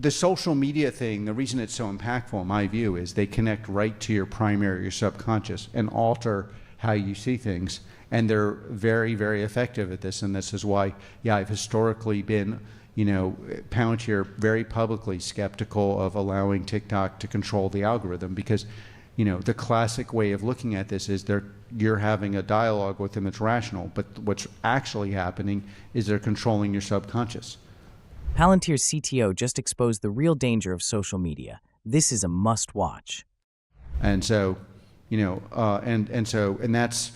the social media thing, the reason it's so impactful in my view is they connect right to your primary, your subconscious, and alter how you see things. And they're very, very effective at this. And this is why, yeah, I've historically been, Palantir very publicly skeptical of allowing TikTok to control the algorithm, because, the classic way of looking at this is you're having a dialogue with them that's rational, but what's actually happening is they're controlling your subconscious. Palantir's CTO just exposed the real danger of social media. This is a must-watch. And so, and that's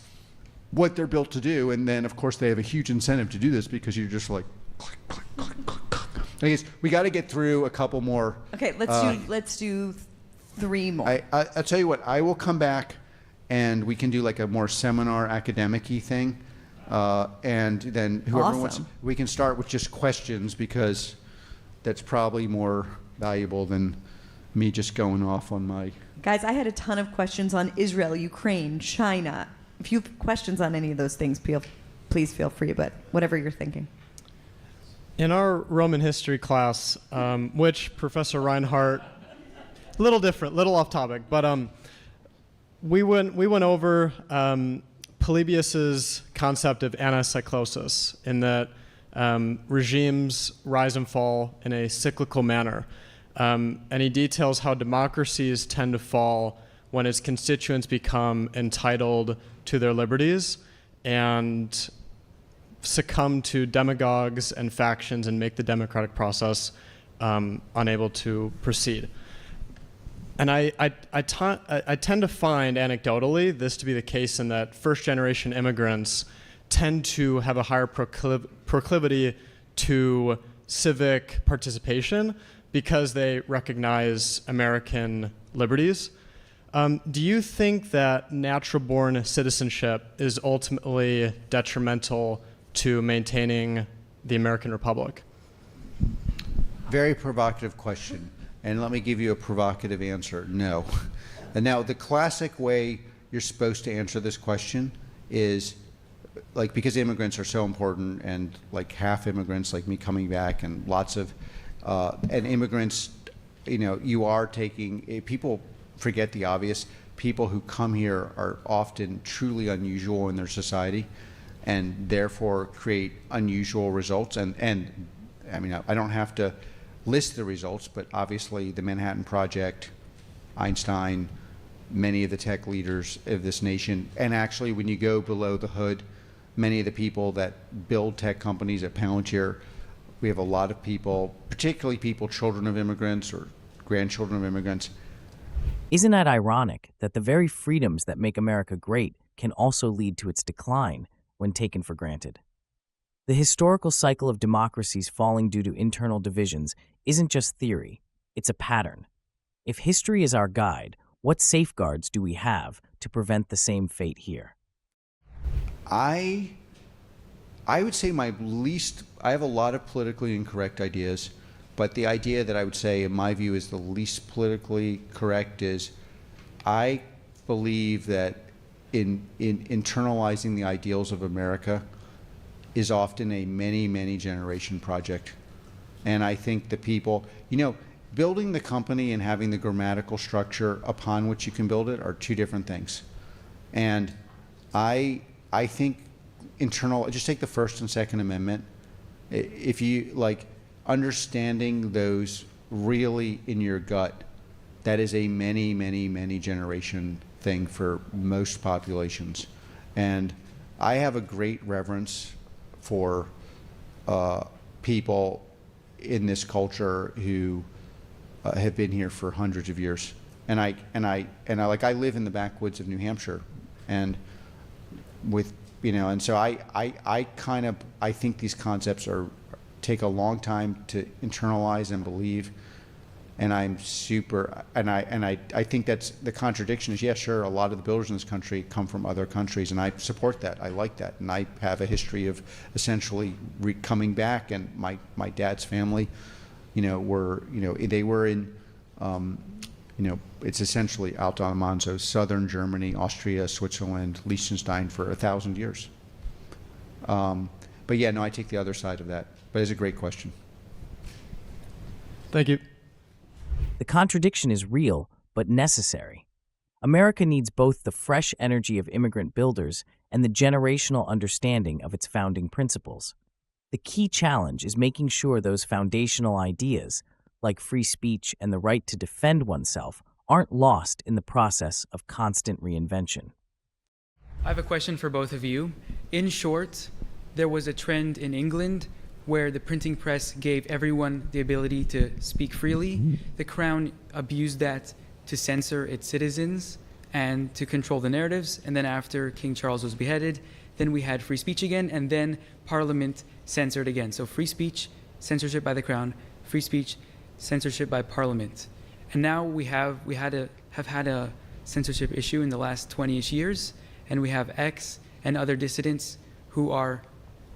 what they're built to do. And then, of course, they have a huge incentive to do this, because you're just like, click, click, click, click, click. I guess we got to get through a couple more. Okay, let's do 3 more. I'll tell you what, I will come back and we can do like a more seminar academic-y thing. And then whoever wants, we can start with just questions, because that's probably more valuable than me just going off on my... Guys, I had a ton of questions on Israel, Ukraine, China. If you have questions on any of those things, please feel free, but whatever you're thinking. In our Roman history class, which Professor Reinhardt, a little different, little off topic, but we went over Polybius's concept of anacyclosis, in that regimes rise and fall in a cyclical manner. And he details how democracies tend to fall when its constituents become entitled to their liberties and succumb to demagogues and factions and make the democratic process unable to proceed. And I tend to find anecdotally this to be the case, in that first-generation immigrants tend to have a higher proclivity to civic participation because they recognize American liberties. Do you think that natural-born citizenship is ultimately detrimental to maintaining the American Republic? Very provocative question. And let me give you a provocative answer. No. And now, the classic way you're supposed to answer this question is, like, because immigrants are so important, and like half immigrants, like me coming back, and lots of, and immigrants, you are taking, people forget the obvious. People who come here are often truly unusual in their society, and therefore create unusual results. And I mean, I don't have to list the results, but obviously the Manhattan Project, Einstein, many of the tech leaders of this nation, and actually when you go below the hood, many of the people that build tech companies at Palantir, we have a lot of people, particularly people, children of immigrants or grandchildren of immigrants. Isn't that ironic that the very freedoms that make America great can also lead to its decline when taken for granted? The historical cycle of democracies falling due to internal divisions isn't just theory, it's a pattern. If history is our guide, what safeguards do we have to prevent the same fate here? I would say I have a lot of politically incorrect ideas, but the idea that I would say, in my view, is the least politically correct is, I believe that in internalizing the ideals of America is often a many, many generation project. And I think the people, building the company and having the grammatical structure upon which you can build it are two different things. And I think just take the First and Second Amendment. If you, understanding those really in your gut, that is a many, many, many generation thing for most populations. And I have a great reverence for people in this culture who have been here for hundreds of years. And I live in the backwoods of New Hampshire, and and so I think these concepts take a long time to internalize and believe. And I think that's the contradiction is, yeah, sure, a lot of the builders in this country come from other countries, and I support that. I like that. And I have a history of essentially coming back, and my dad's family, they were in, it's essentially Alto Almanzo, southern Germany, Austria, Switzerland, Liechtenstein for 1,000 years. But yeah, no, I take the other side of that. But it's a great question. Thank you. The contradiction is real, but necessary. America needs both the fresh energy of immigrant builders and the generational understanding of its founding principles. The key challenge is making sure those foundational ideas, like free speech and the right to defend oneself, aren't lost in the process of constant reinvention. I have a question for both of you. In short, there was a trend in England where the printing press gave everyone the ability to speak freely. The Crown abused that to censor its citizens and to control the narratives. And then after King Charles was beheaded, then we had free speech again, and then Parliament censored again. So free speech, censorship by the Crown, free speech, censorship by Parliament. And now we have had a censorship issue in the last 20-ish years, and we have X and other dissidents who are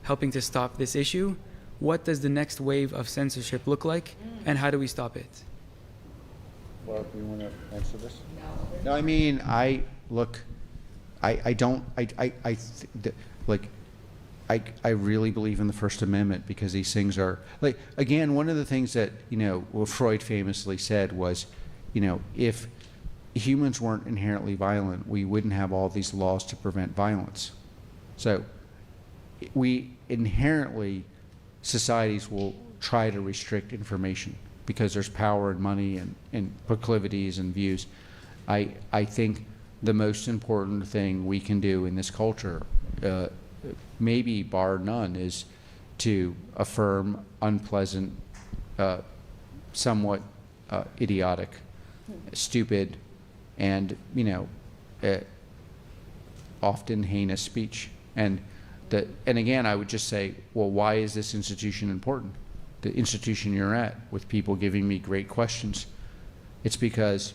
helping to stop this issue. What does the next wave of censorship look like, and how do we stop it? Well, do you want to answer this? No, I mean, I really believe in the First Amendment because these things are, like, again, one of the things that, what Freud famously said was, if humans weren't inherently violent, we wouldn't have all these laws to prevent violence. So we inherently, societies will try to restrict information because there's power and money and proclivities and views. I think the most important thing we can do in this culture, maybe bar none, is to affirm unpleasant, somewhat idiotic, stupid, and often heinous speech. And again, I would just say, well, why is this institution important? The institution you're at, with people giving me great questions. It's because,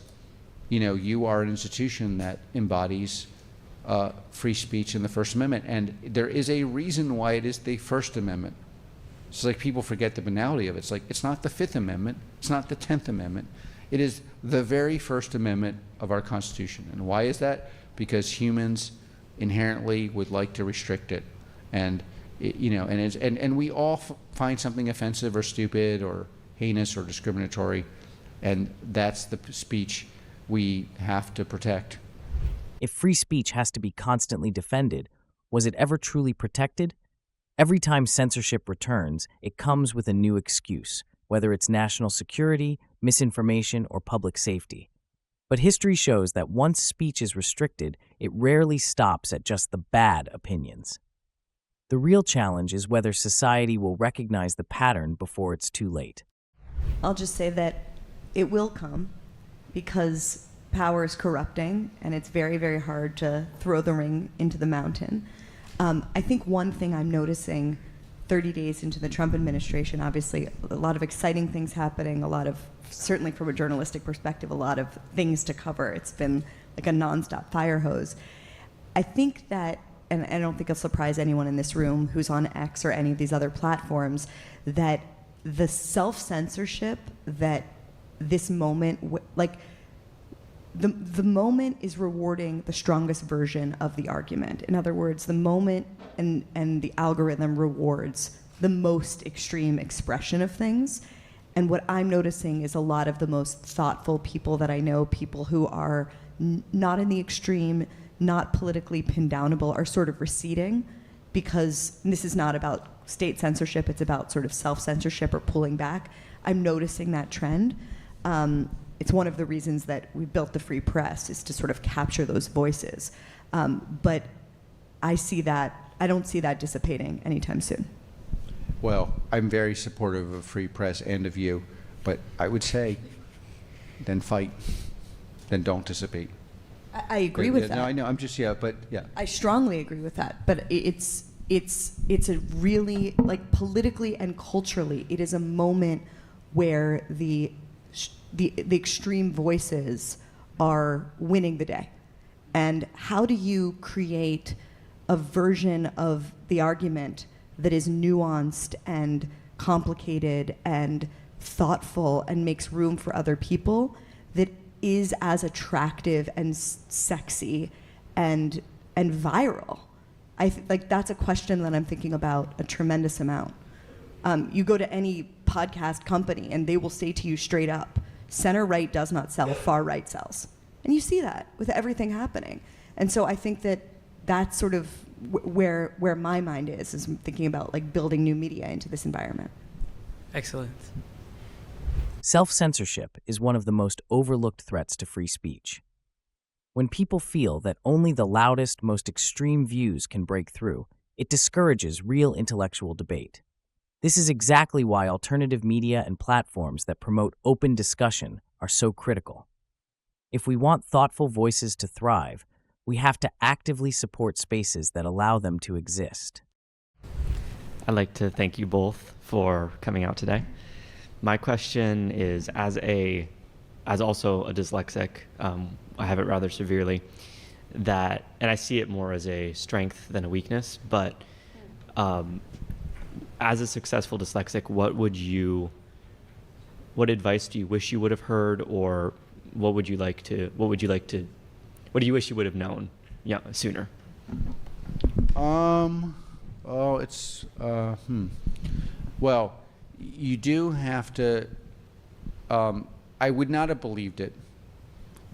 you are an institution that embodies free speech in the First Amendment. And there is a reason why it is the First Amendment. It's like people forget the banality of it. It's like, it's not the Fifth Amendment. It's not the 10th Amendment. It is the very First Amendment of our Constitution. And why is that? Because humans inherently would like to restrict it. And and we all find something offensive or stupid or heinous or discriminatory, and that's the speech we have to protect. If free speech has to be constantly defended, was it ever truly protected? Every time censorship returns, it comes with a new excuse, whether it's national security, misinformation, or public safety. But history shows that once speech is restricted, it rarely stops at just the bad opinions. The real challenge is whether society will recognize the pattern before it's too late. I'll just say that it will come because power is corrupting and it's very, very hard to throw the ring into the mountain. I think one thing I'm noticing 30 days into the Trump administration, obviously a lot of exciting things happening, a lot of, certainly from a journalistic perspective, a lot of things to cover. It's been like a nonstop fire hose. I think that, and I don't think it'll surprise anyone in this room who's on X or any of these other platforms, that the self-censorship that this moment, the moment is rewarding the strongest version of the argument. In other words, the moment and the algorithm rewards the most extreme expression of things. And what I'm noticing is a lot of the most thoughtful people that I know, people who are not in the extreme, not politically pin downable, are sort of receding, because this is not about state censorship, it's about sort of self-censorship or pulling back. I'm noticing that trend. It's one of the reasons that we built the free press, is to sort of capture those voices. But I don't see that dissipating anytime soon. Well, I'm very supportive of free press and of you, but I would say, then fight, then don't dissipate. I agree with that. No, I know. I'm just, but yeah. I strongly agree with that. But it's a really, like, politically and culturally, it is a moment where the extreme voices are winning the day. And how do you create a version of the argument that is nuanced and complicated and thoughtful and makes room for other people, that is as attractive and sexy and viral? Like, that's a question that I'm thinking about a tremendous amount. You go to any podcast company and they will say to you straight up, Center right does not sell, far right sells. And you see that with everything happening. And so I think that that's sort of where my mind is thinking about like building new media into this environment. Excellent. Self-censorship is one of the most overlooked threats to free speech. When people feel that only the loudest, most extreme views can break through, it discourages real intellectual debate. This is exactly why alternative media and platforms that promote open discussion are so critical. If we want thoughtful voices to thrive, we have to actively support spaces that allow them to exist. I'd like to thank you both for coming out today. My question is, as also a dyslexic, I have it rather severely, and I see it more as a strength than a weakness, but as a successful dyslexic, what advice do you wish you would have heard, or what do you wish you would have known sooner? Well, you do have to, I would not have believed it.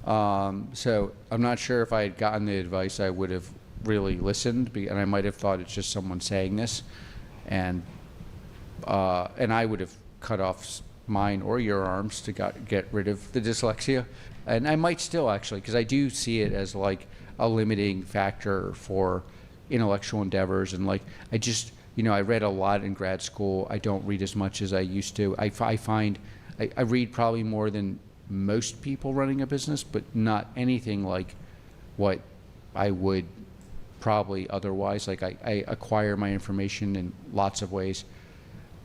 So I'm not sure if I had gotten the advice I would have really listened, and I might have thought it's just someone saying this, and I would have cut off mine or your arms to get rid of the dyslexia. And I might still, actually, because I do see it as like a limiting factor for intellectual endeavors. And like, I just, I read a lot in grad school. I don't read as much as I used to. I find I read probably more than most people running a business, but not anything like what I would probably otherwise. Like I acquire my information in lots of ways.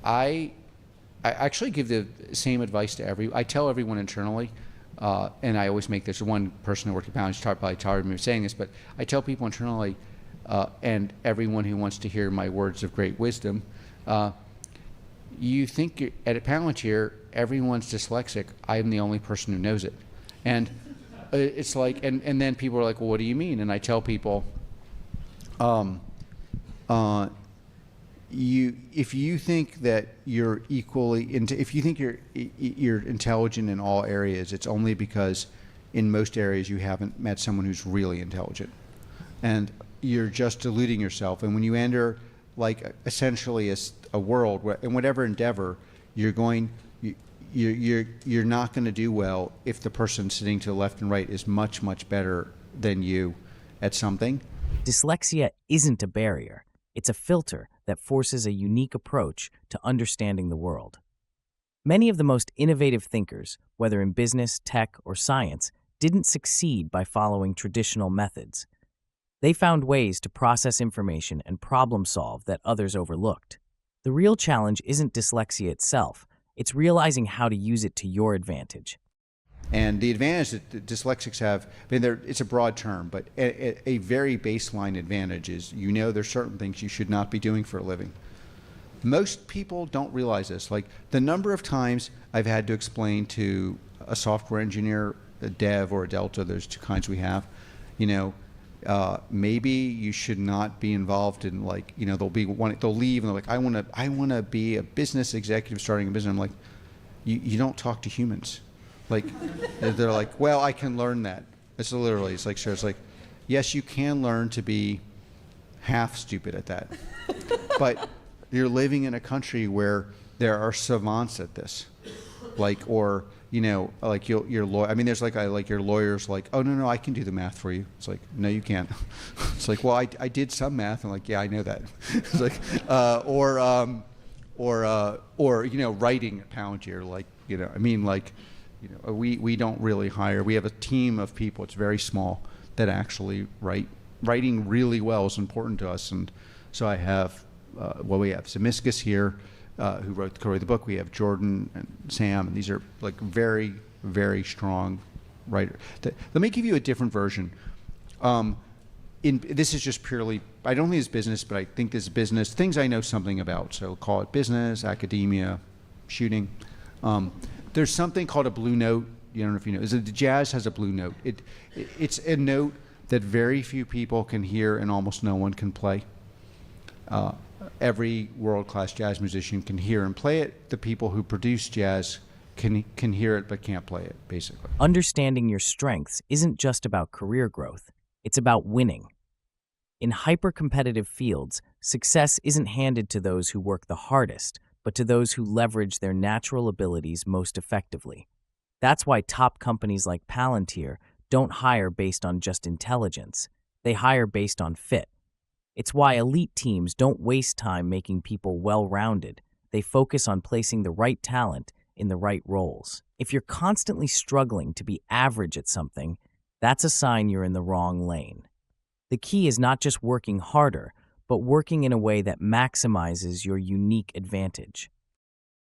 I actually give the same advice to I tell everyone internally, and I always make this one person who worked at Palantir probably tired of me saying this, but I tell people internally, and everyone who wants to hear my words of great wisdom, you think at Palantir, everyone's dyslexic. I'm the only person who knows it. And it's like, and then people are like, well, what do you mean? And I tell people, if you think that you're if you think you're intelligent in all areas, it's only because in most areas you haven't met someone who's really intelligent, and you're just deluding yourself. And when you enter like essentially a world where in whatever endeavor you're not going to do well if the person sitting to the left and right is much, much better than you at something. Dyslexia isn't a barrier. It's a filter that forces a unique approach to understanding the world. Many of the most innovative thinkers, whether in business, tech, or science, didn't succeed by following traditional methods. They found ways to process information and problem solve that others overlooked. The real challenge isn't dyslexia itself. It's realizing how to use it to your advantage. And the advantage that the dyslexics have, it's a broad term, but a very baseline advantage is there's certain things you should not be doing for a living. Most people don't realize this. Like the number of times I've had to explain to a software engineer, a dev or a delta, there's two kinds we have, maybe you should not be involved in they'll leave and they're like, I want to be a business executive starting a business. I'm like, you don't talk to humans. Like, they're like, well, I can learn that. It's like, sure. It's like, yes, you can learn to be half stupid at that. But you're living in a country where there are savants at this. Your lawyer. There's your lawyer's like, oh, no, I can do the math for you. It's like, no, you can't. It's like, well, I did some math. I'm like, yeah, I know that. It's like, writing at Palantir, we don't really hire. We have a team of people. It's very small that actually write. Writing really well is important to us, and so I have. We have Zemiscus here, who co-wrote the book. We have Jordan and Sam, and these are like very, very strong writers. Let me give you a different version. This is just purely. I don't think it's business, but I think this is business. Things I know something about. So call it business, academia, shooting. There's something called a blue note. You don't know if you know. The jazz has a blue note. It's a note that very few people can hear and almost no one can play. Every world-class jazz musician can hear and play it. The people who produce jazz can hear it but can't play it, basically. Understanding your strengths isn't just about career growth, it's about winning. In hyper-competitive fields, success isn't handed to those who work the hardest, but to those who leverage their natural abilities most effectively. That's why top companies like Palantir don't hire based on just intelligence. They hire based on fit. It's why elite teams don't waste time making people well-rounded. They focus on placing the right talent in the right roles. If you're constantly struggling to be average at something, that's a sign you're in the wrong lane. The key is not just working harder, but working in a way that maximizes your unique advantage.